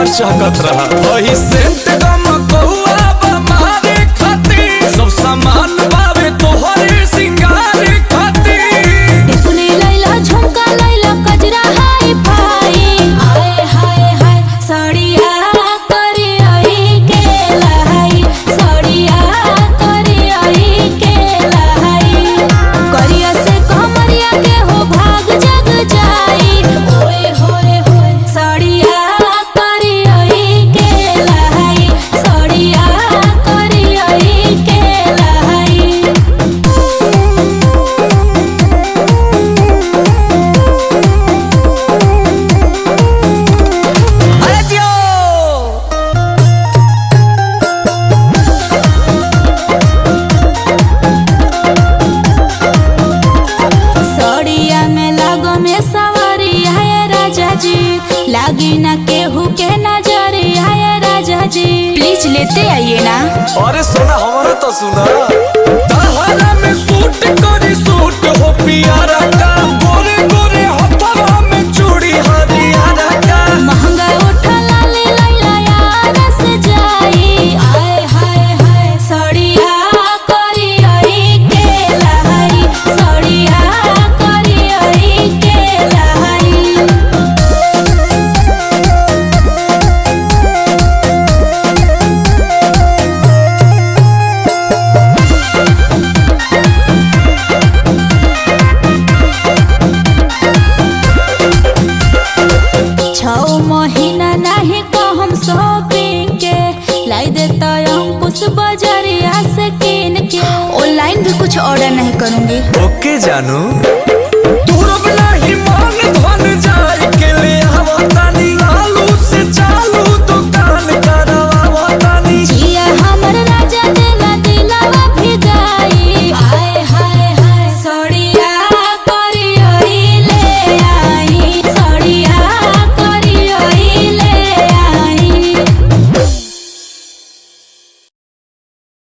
चहकत रहा वही सेंट गम कौआ मारे खातिर सब सामान बावे तोहरे सिंगार खातिर टिकुली लैला झुमका लैला कजरा हाय भाई आए हाय हाय साड़िया करी आई के लाई साड़िया करी आई के लाई करिया से कमरिया के हो भाग जग जाई ओए होए होए साड़िया करी आई के लाई साड़िया करी आई के लाई सड़िया में लागो में सवारी है राजा जी लागी ना केहू के नजरी है राजा जी प्लीज लेते आइए ना। अरे सोना हमारा तो सुना तहरा में सूट करी सूट हो पियारा का गोरे गोरे हथवा में चूड़ी हरियारा का महंगा उठा लाली लैला यार से जाई आए हाय हाय सड़िया करी आई के लाई सड़िया करी आई के लाई छौ महीना नहीं को हम शॉपिंग के लाई देता अंकुश बाजारिया से किन के ऑनलाइन भी कुछ ऑर्डर नहीं करूंगी। ओके जानू तू रब नहीं मान धन जाए के ले आवतानी